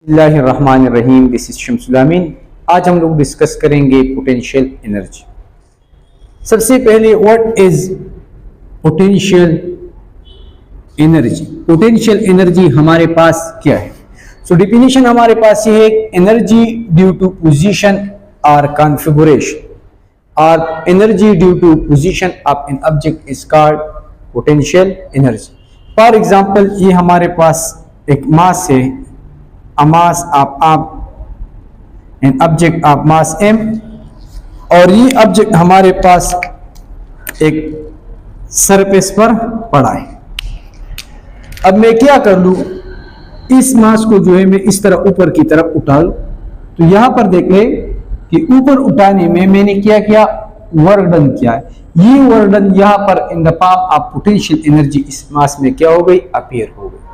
बिस्मिल्लाहिर्रहमानिर्रहीम। This is Shamsul अमीन। आज हम लोग डिस्कस करेंगे पोटेंशियल एनर्जी। सबसे पहले what is potential energy. Potential energy हमारे पास क्या है? सो डिफिनेशन हमारे पास ये है, एनर्जी ड्यू टू पोजीशन और कॉन्फ़िगरेशन और energy due to position of an object is called potential energy. For example, ये हमारे पास एक मास है, a mass of an object of mass m, और ये ऑब्जेक्ट हमारे पास एक सरफेस पर पड़ा है। अब मैं क्या कर लूं, इस मास को जो है मैं इस तरह ऊपर की तरफ उठा लूं। तो यहां पर देख ले कि ऊपर उठाने में मैंने क्या किया, वर्क डन किया है। ये वर्क डन यहां पर इन the form of potential energy इस मास में क्या हो गई, अपीयर हो गई।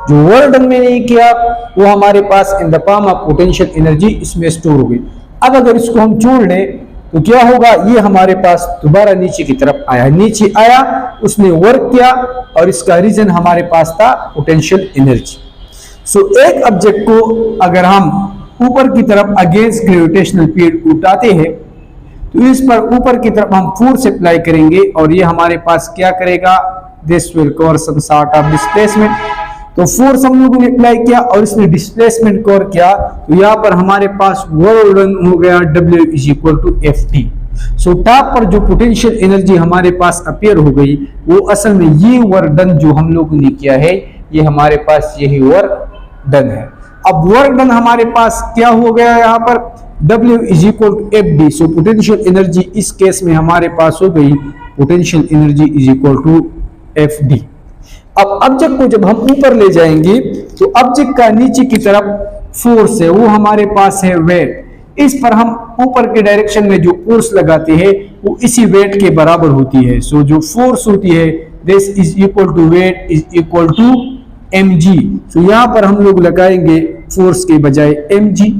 जो वर्क डन मैंने किया वो हमारे पास in the form of potential energy इसमें स्टोर हो गई। अब अगर इसको हम छोड़ लें तो क्या होगा, ये हमारे पास दोबारा नीचे की तरफ आया, नीचे आया, उसने वर्क किया और इसका रीजन हमारे पास था पोटेंशियल एनर्जी। सो एक ऑब्जेक्ट को अगर हम ऊपर की तरफ अगेंस्ट ग्रेविटेशनल फील्ड उठाते हैं तो इस पर ऊपर की तरफ हम फोर्स अप्लाई करेंगे और ये हमारे पास क्या करेगा, this will cause some sort of displacement. तो फोर्स हम लोगों ने अप्लाई किया और इसने डिस्प्लेसमेंट कवर किया, तो यहाँ पर हमारे पास वर्क डन हो गया W is equal to FT। So top पर जो पोटेंशियल एनर्जी हमारे पास अपीयर हो गई वो असल में ये वर्क डन जो हम लोगों ने किया है, ये हमारे पास यही वर्क डन है। अब वर्क डन हमारे पास क्या हो गया, यहाँ पर W is equal to FD। So potential energy इस केस में हमारे पास हो गई, potential energy is equal to FD। अब ऑब्जेक्ट को जब हम ऊपर ले जाएंगे तो ऑब्जेक्ट का नीचे की तरफ फोर्स है, वो हमारे पास है वेट। इस पर हम ऊपर के डायरेक्शन में जो फोर्स लगाते हैं वो इसी वेट के बराबर होती है। सो जो फोर्स होती है this is equal to weight is equal to mg। So यहाँ पर हम लोग लगाएंगे फोर्स के बजाय mg,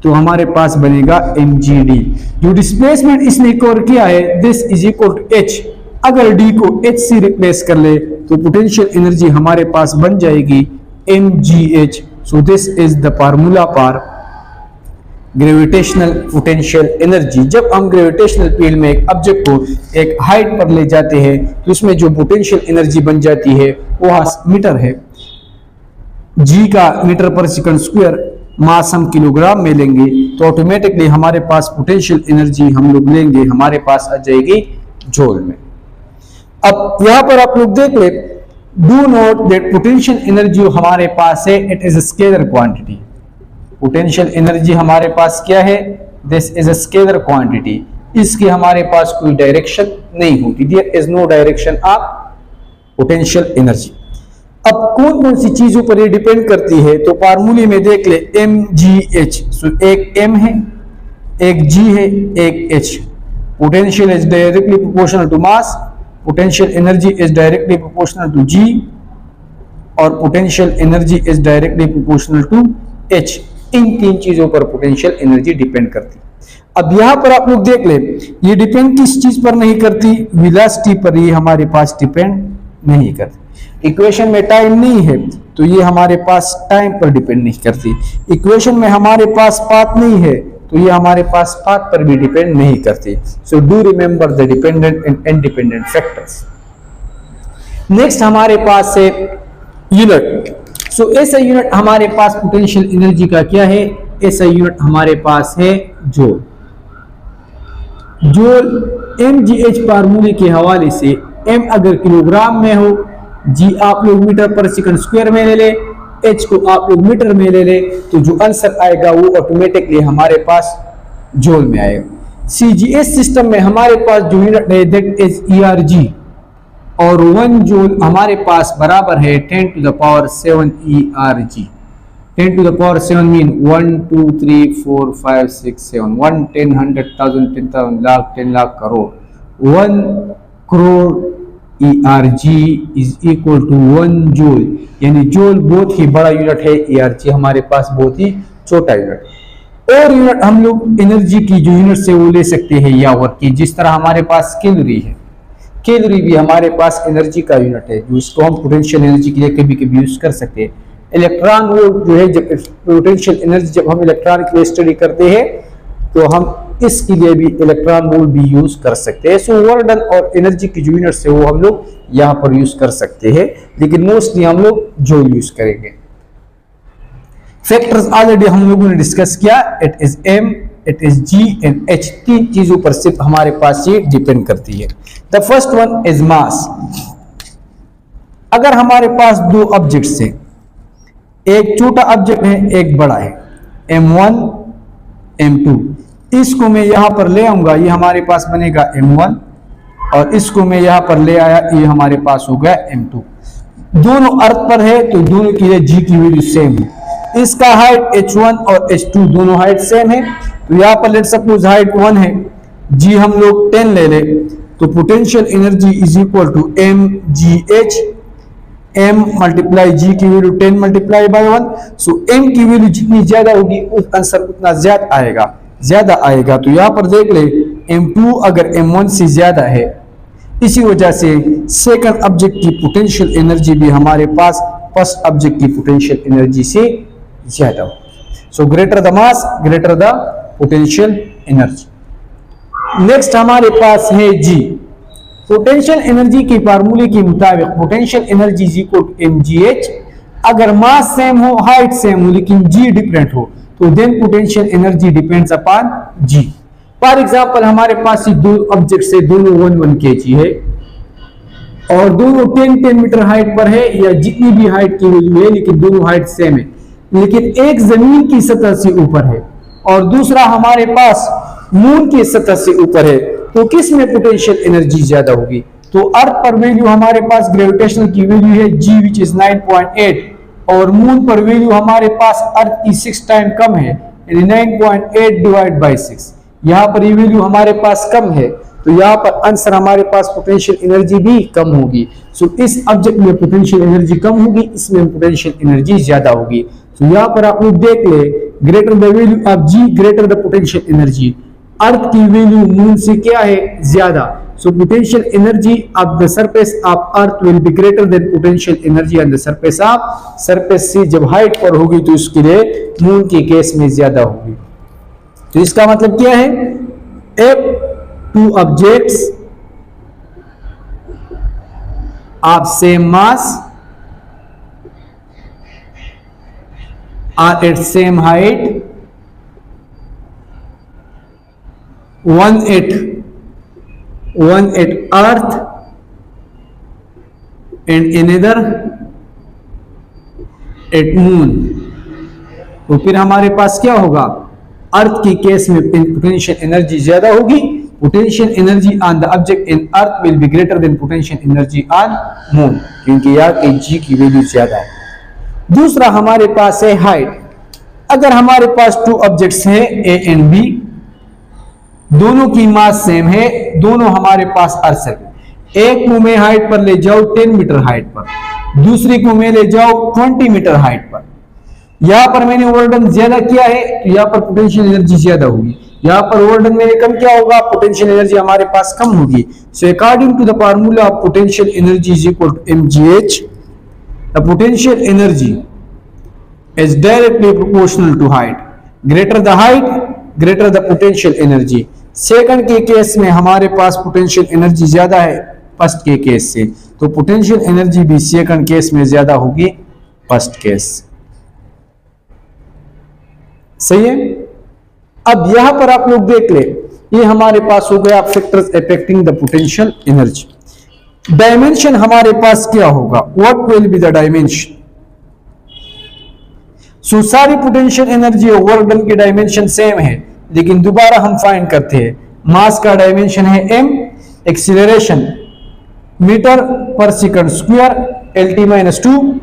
तो हमारे पास बनेगा mgd। जो डिस्प्लेसमेंट इसने कवर किया है this is equal to h। अगर d को h से रिप्लेस कर ले तो पोटेंशियल एनर्जी हमारे पास बन जाएगी mgh। So this is the formula for gravitational potential energy. जब हम ग्रेविटेशनल फील्ड में एक ऑब्जेक्ट को एक हाइट पर ले जाते हैं तो उसमें जो पोटेंशियल एनर्जी बन जाती है वो मीटर है, g का मीटर पर सेकंड स्क्वायर, मास हम किलोग्राम में लेंगे तो ऑटोमेटिकली हमारे पास पोटेंशियल एनर्जी हम लोग लेंगे, हमारे पास आ जाएगी जूल में। अब यहां पर आप लोग देख ले, do note that potential energy हमारे पास है, it is a scalar quantity. Potential energy हमारे पास क्या है, this is a scalar quantity. इसकी हमारे पास कोई डायरेक्शन नहीं होती, there is no direction of potential energy. अब कौन कौन सी चीजों पर ये डिपेंड करती है, तो फार्मूले में देख ले mgh। सो एक m है, एक g है, एक h। Potential is directly proportional to mass, potential energy is directly proportional to g और potential energy is directly proportional to h। इन तीन चीजों पर पोटेंशियल एनर्जी डिपेंड करती है। अब यहां पर आप लोग देख ले, ये डिपेंड किस चीज पर नहीं करती, वेलोसिटी पर ये हमारे पास डिपेंड नहीं करती। इक्वेशन में टाइम नहीं है तो ये हमारे पास टाइम पर डिपेंड नहीं करती। इक्वेशन में हमारे पास पाथ नहीं है तो ये हमारे पास पाथ पर भी डिपेंड नहीं करती। So do remember the dependent and independent factors. Next हमारे पास है यूनिट। सो ऐसा यूनिट हमारे पास पोटेंशियल एनर्जी का क्या है, ऐसा यूनिट हमारे पास है जूल। जूल mgh फार्मूले के हवाले से m अगर किलोग्राम में हो, g आप लोग मीटर पर सेकंड स्क्वायर में ले ले, h को आप लोग मीटर में ले ले, तो जो आंसर आएगा वो ऑटोमेटिकली हमारे पास जूल में आएगा। CGS सिस्टम में हमारे पास जो यूनिट है दैट इज ERG और 1 जूल हमारे पास बराबर है 10 to the power 7 ERG। 10 to the power 7 mean 1 2 3 4 5 6 7 1 10 100 1000 10,000 lakh 10 lakh crore. 1 crore ERG is equal to 1 joule, यानी जूल बहुत ही बड़ा यूनिट है, ERG हमारे पास बहुत ही छोटा यूनिट। और यूनिट हम लोग एनर्जी की जो यूनिट से वो ले सकते हैं या वर्क की, जिस तरह हमारे पास कैलोरी है, कैलोरी भी हमारे पास एनर्जी का यूनिट है, जो इसको हम पोटेंशियल एनर्जी के लिए कभी कभी यूज कर सकते हैं। इलेक्ट्रॉन वोल्ट जो है, जब पोटेंशियल एनर्जी जब हम इलेक्ट्रॉन के लिए स्टडी करते हैं तो हम इसके लिए भी इलेक्ट्रॉन वोल्ट भी यूज कर सकते हैं। सो वर्क डन और एनर्जी की जो यूनिट्स है वो हम लोग यहाँ पर यूज कर सकते हैं, लेकिन मोस्टली हम लोग जूल यूज करेंगे। फैक्टर्स ऑलरेडी हम लोगों ने डिस्कस किया, it is m, it is g and h. तीन चीजों पर सिर्फ हमारे पास ये डिपेंड करती है। The first one is mass. अगर हमारे पास दो ऑब्जेक्ट्स हैं, एक छोटा ऑब्जेक्ट है एक बड़ा है, m1 m2, इसको मैं यहां पर ले आऊंगा, ये हमारे पास बनेगा m1 और इसको मैं यहां पर ले आया, ये हमारे पास हो गया m2। दोनों अर्थ पर है तो दोनों के लिए g की वैल्यू सेम है। इसका हाइट h1 और h2 दोनों हाइट सेम है, तो यहां पर लेट सपोज हाइट 1 है, g हम लोग 10 ले ले, तो potential energy is equal to mgh, m multiply g की value 10 multiply by 1। So m की वैल्यू जितनी ज्यादा होगी उस आंसर उतना ज्यादा आएगा। तो यहां पर देख ले m2 अगर m1 से ज्यादा है, इसी वजह से सेकंड ऑब्जेक्ट की पोटेंशियल एनर्जी भी हमारे पास फर्स्ट ऑब्जेक्ट की पोटेंशियल एनर्जी से ज्यादा हो। So greater the mass greater the potential energy. Next हमारे पास है g। पोटेंशियल एनर्जी के फार्मूले के मुताबिक potential energy is equal to mgh। अगर मास सेम हो, हाइट सेम हो, लेकिन g डिफरेंट हो, तो then potential energy depends upon g। For example हमारे पास ये दो ऑब्जेक्ट्स है, दोनों 1 kg है और दोनों 10 मीटर हाइट पर है, या जितनी भी हाइट की वैल्यू है, लेकिन दोनों हाइट सेम है, लेकिन एक जमीन की सतह से ऊपर है और दूसरा हमारे पास मून की सतह से ऊपर है, तो किस में पोटेंशियल एनर्जी ज्यादा होगी? तो अर्थ पर वैल्यू हमारे पास ग्रेविटेशनल की वैल्यू है g विच इज 9.8 और मून पर वैल्यू हमारे पास अर्थ की 6 टाइम कम है, यानी 9.8 डिवाइड बाय 6। यहाँ पर ये वैल्यू हमारे पास कम है, तो यहाँ पर आंसर हमारे पास पोटेंशियल एनर्जी भी कम होगी। सो इस ऑब्जेक्ट में पोटेंशियल एनर्जी कम होगी, इसमें पोटेंशियल एनर्जी ज्यादा होगी। तो यहाँ पर आप लोग देख ले, greater the value of g greater the potential energy. Earth की वैल्यू मून से क्या है? ज्यादा। So potential energy of the surface of earth will be greater than potential energy on the surface of. Surface से जब height पर होगी तो इसके लिए मून के केस में ज्यादा होगी। तो इसका मतलब क्या है? if two objects of same mass are at same height, one at earth and another at moon, तो फिर हमारे पास क्या होगा? अर्थ की केस में पोटेंशियल एनर्जी ज्यादा होगी। Potential energy on the object in earth will be greater than potential energy on moon, क्योंकि यहाँ के g की वैल्यू ज्यादा है। दूसरा हमारे पास है हाइट। अगर हमारे पास टू ऑब्जेक्ट्स हैं a एंड b, दोनों की मास सेम है, दोनों हमारे पास अर्थ से, एक को मैं हाइट पर ले जाऊं 10 मीटर हाइट पर, दूसरी को मैं ले जाऊं 20 मीटर हाइट पर। यहां पर मैंने वर्डन ज्यादा किया है तो यहां पर पोटेंशियल एनर्जी ज्यादा होगी, यहां पर वर्डन मैंने कम किया होगा, पोटेंशियल एनर्जी हमारे पास कम होगी। So according to the formula of potential energy is equal to mgh, the potential energy is directly proportional to height. Greater the height greater the potential energy. Second के केस में हमारे पास potential energy ज्यादा है first के case से, तो potential energy भी second case में ज्यादा होगी फर्स्ट केस। सही है। अब यहां पर आप लोग देख ले, ये हमारे पास हो गया factors affecting the potential energy. Dimension हमारे पास क्या होगा? What will be the dimension? So सारी पोटेंशियल एनर्जी और वर्क डन की डायमेंशन सेम है, लेकिन दोबारा हम फाइंड करते हैं। मास का डायमेंशन है m, एक्सीलरेशन मीटर पर सेकंड स्क्वायर lt-2,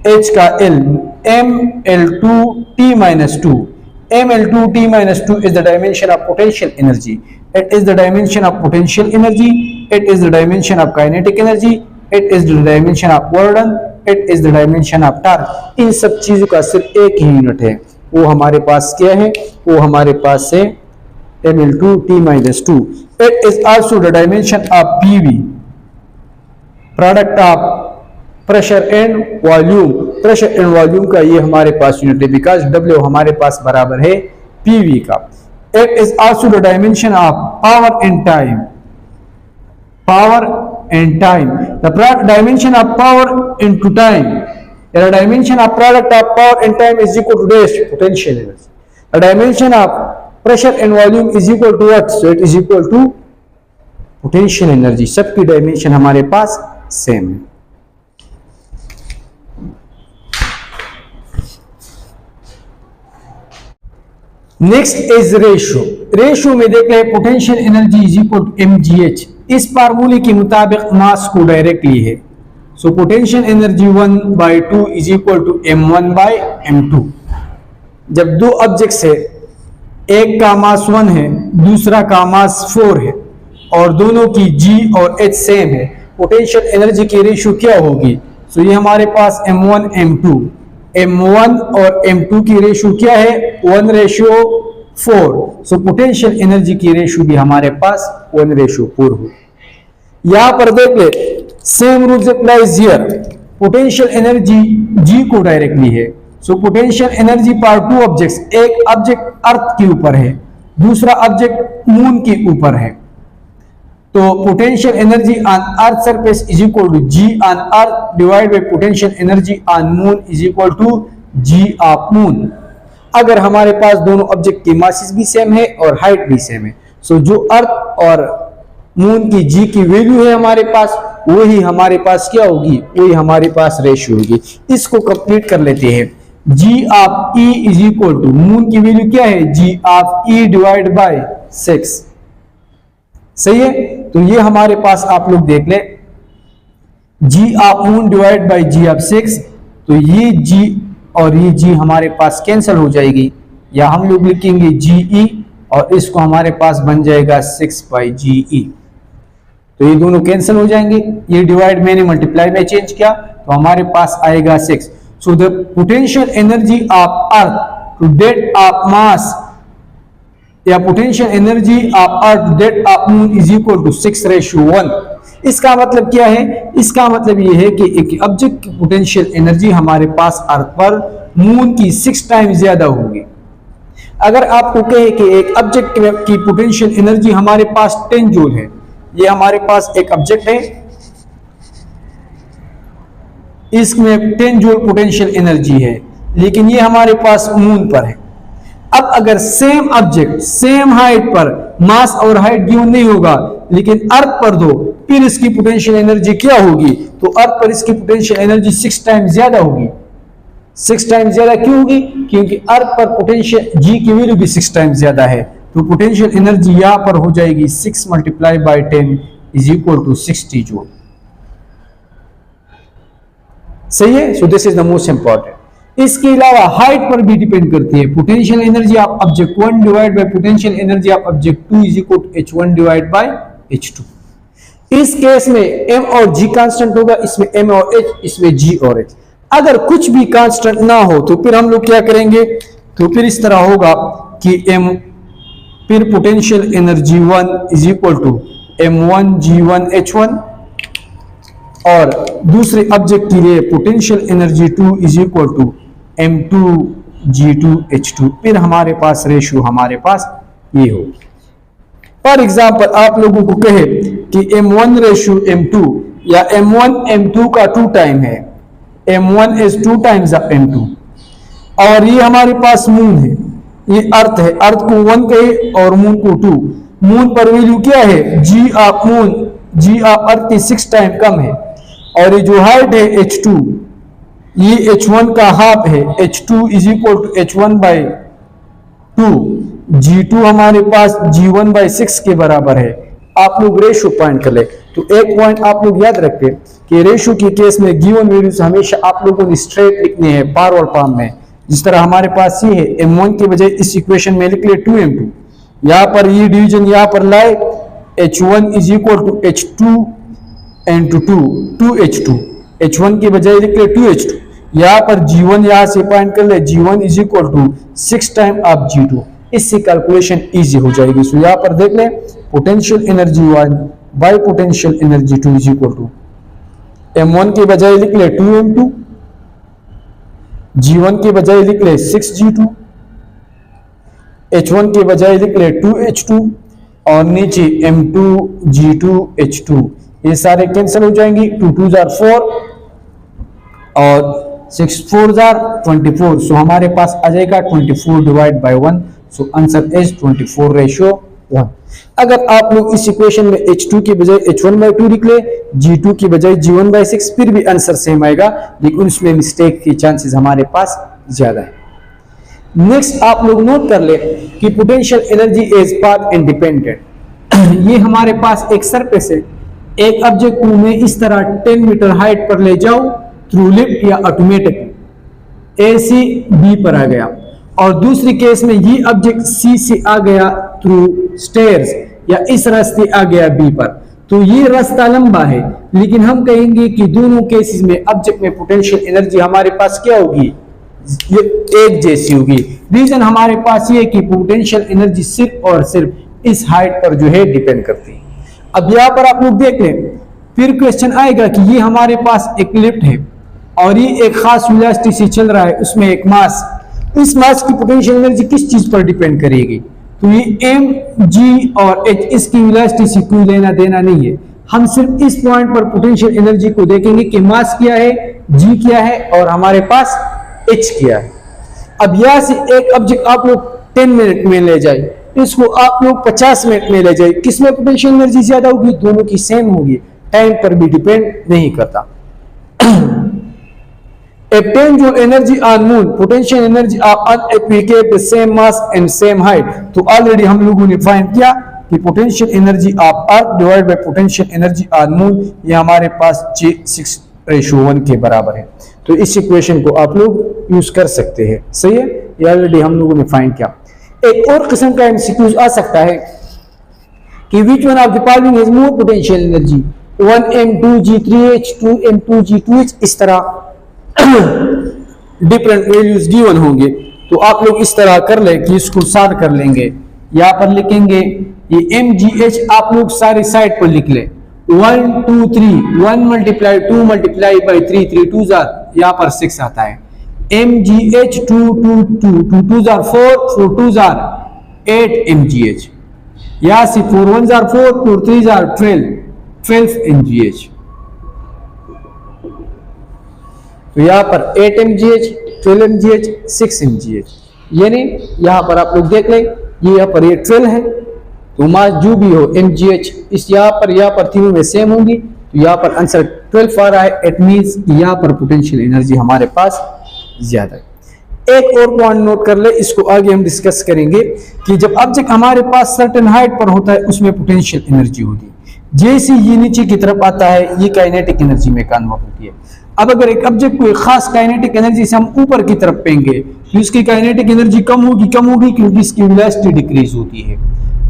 h का l ml2t-2, ml2t-2 is the dimension of potential energy. It is the dimension of potential energy. It is the dimension of kinetic energy. It is the dimension of work done. It is the dimension of torque. इन सब चीजों का सिर्फ एक ही unit है, वो हमारे पास क्या है? वो हमारे पास है ml2t-2. It is also the dimension of PV, product of pressure and volume. Pressure and volume का ये हमारे पास यूनिट है, बिकॉज W हमारे पास बराबर है PV का। It is also the dimension of power and time, power and time. The dimension of power into time, the dimension of product of power and time is equal to dash potential energy. The dimension of pressure and volume is equal to what? So it is equal to potential energy. सबकी dimension हमारे पास same है। Next is ratio. Ratio में देख रहे potential energy is equal to mgh। इस फार्मूले के मुताबिक मास को डायरेक्टली है। So potential energy 1/2 is equal to m1/m2। जब दो ऑब्जेक्ट्स है, एक का मास 1 है, दूसरा का मास 4 है और दोनों की g और h सेम है, पोटेंशियल एनर्जी की रेशियो क्या होगी? सो ये हमारे पास m1 m2, m1 और m2 की रेशियो क्या है? 1/4। सो पोटेंशियल एनर्जी की रेशियो भी हमारे पास 1/4 हो। यहां पर देख ले, same rules applies here. Potential energy g को डायरेक्टली है। So potential energy for two objects, एक ऑब्जेक्ट अर्थ के ऊपर है, दूसरा ऑब्जेक्ट मून के ऊपर है, तो potential energy on earth surface is equal to g on earth divide by potential energy on moon is equal to g of moon. अगर हमारे पास दोनों ऑब्जेक्ट की मासेस भी सेम है और हाइट भी सेम है, सो जो अर्थ और मून की जी की वैल्यू है हमारे पास, वही हमारे पास क्या होगी? वही हमारे पास रेशियो होगी। इसको कंप्लीट कर लेते हैं। G of e is equal to, moon की वैल्यू क्या है? G of e divide by 6। सही है, तो ये हमारे पास आप लोग देख ले, g of moon divide by g of 6, तो ये जी और ये जी हमारे पास कैंसिल हो जाएगी, या हम लोग लिखेंगे जीई और इसको हमारे पास बन जाएगा 6/GE। तो ये दोनों कैंसिल हो जाएंगे, ये डिवाइड मैंने मल्टीप्लाई में चेंज किया तो हमारे पास आएगा 6। So the potential energy of earth to that of mass, या potential energy of earth to that of moon is equal to 6/1। इसका मतलब क्या है? इसका मतलब ये है कि एक ऑब्जेक्ट की पोटेंशियल एनर्जी हमारे पास अर्थ पर मून की 6 टाइम्स ज्यादा होगी। अगर आपको कहे कि एक ऑब्जेक्ट की पोटेंशियल एनर्जी हमारे पास 10 जूल है, ये हमारे पास एक ऑब्जेक्ट है, इसमें 10 जूल पोटेंशियल एनर्जी है, लेकिन ये हमारे पास मून पर है। अब अगर सेम ऑब्जेक्ट सेम हाइट पर, मास और हाइट गिवन नहीं होगा, लेकिन अर्थ पर दो, फिर इसकी पोटेंशियल एनर्जी क्या होगी? तो अर्थ पर इसकी पोटेंशियल एनर्जी 6 टाइम्स ज्यादा होगी। 6 टाइम्स ज्यादा क्यों होगी? क्योंकि अर्थ पर पोटेंशियल जी की वैल्यू भी 6 टाइम्स ज्यादा है, तो पोटेंशियल एनर्जी यहां पर हो जाएगी 6 × 10 इज इक्वल टू 60 जूल। सही है, so this is the most important. इसके अलावा हाइट पर भी डिपेंड करती है। Potential energy of object 1 divide by potential energy of object 2 is equal to h1 divide by h2। इस केस में m और g कांस्टेंट होगा, इसमें m और h, इसमें g और h। अगर कुछ भी कांस्टेंट ना हो तो फिर हम लोग क्या करेंगे? तो फिर इस तरह होगा कि m, फिर potential energy 1 is equal to m1 g1 h1, और दूसरे ऑब्जेक्ट के लिए potential energy 2 is equal to m2 g2 h2। फिर हमारे पास रेशियो हमारे पास ये हो। फॉर एग्जांपल आप लोगों को कहे कि m1 रेशियो m2, या m1 m2 का 2 टाइम है, m1 is 2 times of m2, और ये हमारे पास मून है, ये अर्थ है, अर्थ को 1 कहे और मून को 2। मून पर वैल्यू क्या है? g of moon g of earth की 6 टाइम कम है, और ये जो हाइट है h2, ये h1 का हाफ है, h2 is equal to h1/2, g2 हमारे पास g1/6 के बराबर है। आप लोग रेशियो पॉइंट कर ले, तो एक पॉइंट आप लोग याद रखें कि रेशियो के केस में गिवन वैल्यूज हमेशा आप लोगों को स्ट्रेट लिखने हैं फॉरवर्ड फॉर्म में। जिस तरह हमारे पास ये है, m1 के बजाय इस इक्वेशन में लिख ले 2m2, यहाँ पर ये डिवीजन यहाँ पर लाए, h1 is equal to h2 into 2h2, h1 के बजाय लिख ले 2h2, यहाँ पर g1 यहाँ से पॉइंट कर ले, g1 is equal to 6 time of g2। इससे कैलकुलेशन इजी हो जाएगी। सो यहाँ पर देख ले, potential energy 1 by potential energy 2 is equal to m1 के बजाय लिख ले 2m2, G1 के बजाय लिख ले 6G2, H1 के बजाय लिख ले 2H2 और नीचे M2G2H2, ये सारे कैंसिल हो जाएंगी। 2 2 जार 4 और 6 4 जार 24, सो हमारे पास आ जाएगा 24 divide by 1, so answer is 24:1। अगर आप लोग इस इक्वेशन में H2 के बजाय H1/2 लिख ले, G2 के बजाय G1/6, फिर भी आंसर सेम आएगा, लेकिन उसमें मिस्टेक के चांसेस हमारे पास ज्यादा है। नेक्स्ट आप लोग नोट कर ले कि potential energy is path independent. ये हमारे पास एक सरफेस है, एक ऑब्जेक्ट को मैं इस तरह 10 मीटर हाइट पर ले जाऊं थ्रू लिफ्ट या ऑटोमेटिक, ए से बी पर आ गया, और दूसरी केस में ये ऑब्जेक्ट सी से आ गया थ्रू स्टेयर्स या इस रास्ते आ गया बी पर, तो ये रास्ता लंबा है, लेकिन हम कहेंगे कि दोनों केसेस में ऑब्जेक्ट में पोटेंशियल एनर्जी हमारे पास क्या होगी, ये एक जैसी होगी। रीजन हमारे पास ये कि पोटेंशियल एनर्जी सिर्फ और सिर्फ इस हाइट पर जो है डिपेंड करती है। अब यहाँ पर आप लोग देख लें, फिर क्वेश्चन आएगा कि ये हमारे पास एक लिफ्ट है और ये एक खास वेलोसिटी से चल रहा है, उसमें एक मास, इस मास की पोटेंशियल एनर्जी किस चीज पर डिपेंड करेगी, तो ये m, g और h इसकी वेलोसिटी से कोई लेना देना नहीं है। हम सिर्फ इस पॉइंट पर पोटेंशियल एनर्जी को देखेंगे कि मास क्या है, g क्या है और हमारे पास h क्या है। अब यहां से एक ऑब्जेक्ट आप लोग 10 मिनट में ले जाए, इसको आप लोग 50 मिनट में ले जाए, किसमें पोटेंशियल एनर्जी ज्यादा होगी, दोनों की सेम होगी, टाइम पर भी डिपेंड नहीं करता। Obtain your energy on moon, potential energy are unequivocal the same mass and same height। तो ऑलरेडी हम लोगों ने फाइंड किया कि potential energy of earth divide by potential energy on moon, ये हमारे पास 6:1 के बराबर है। तो इस इक्वेशन को आप लोग यूज कर सकते हैं, सही है, ये ऑलरेडी हम लोगों ने फाइंड किया। एक और किस्म का एमसीक्यूज आ सकता है कि which one of the following has more potential energy, 1m2g3h 2m2g2h, इस तरह डिफरेंट वैल्यूज गिवन होंगे। तो आप लोग इस तरह कर ले कि इसको सॉल्व कर लेंगे। यहां पर लिखेंगे ये mgh आप लोग सारी साइड पर लिख ले, 1 2 3, 1 मल्टीप्लाई 2 मल्टीप्लाई बाई 3, 3 2 जार, यहां पर 6 आता है। mgh 2 2 2 2 2 जार 4, 4 2 जार 8 mgh, यहां से 4 1 जार 4, 4 3 जार 12 mgh। तो यहां पर 8 mgh, 12 mgh, 6 mgh, यानी यहां पर आप लोग देख लें, ये यहां पर ये 12 है, तो मास जो भी हो mgh इस यहां पर तीनों में सेम होंगी, तो यहां पर आंसर 12 आ रहा है। इट मींस यहां पर पोटेंशियल एनर्जी हमारे पास ज्यादा है। एक और पॉइंट नोट कर ले, इसको आगे हम डिस्कस करेंगे कि जब ऑब्जेक्ट हमारे पास सर्टेन हाइट पर होता है उसमें पोटेंशियल एनर्जी होती है, जैसे ये नीचे की तरफ आता है ये काइनेटिक एनर्जी में कन्वर्ट होती है। अब अगर एक ऑब्जेक्ट को एक खास काइनेटिक एनर्जी से हम ऊपर की तरफ पेंगे तो इसकी काइनेटिक एनर्जी कम होगी क्योंकि इसकी वेलोसिटी डिक्रीज होती है,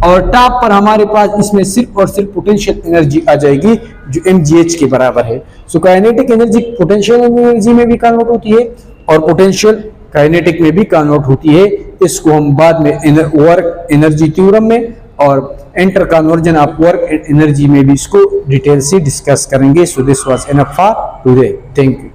और टॉप पर हमारे पास इसमें सिर्फ और सिर्फ पोटेंशियल एनर्जी आ जाएगी जो mgh के बराबर है। So kinetic energy potential energy में भी कन्वर्ट होती है और पोटेंशियल काइनेटिक में भी कन्वर्ट होती है। इसको हम बाद में वर्क एनर्जी थ्योरम में और inter conversion of work and energy में भी इसको डिटेल से डिस्कस करेंगे। So this was enough for today, thank you.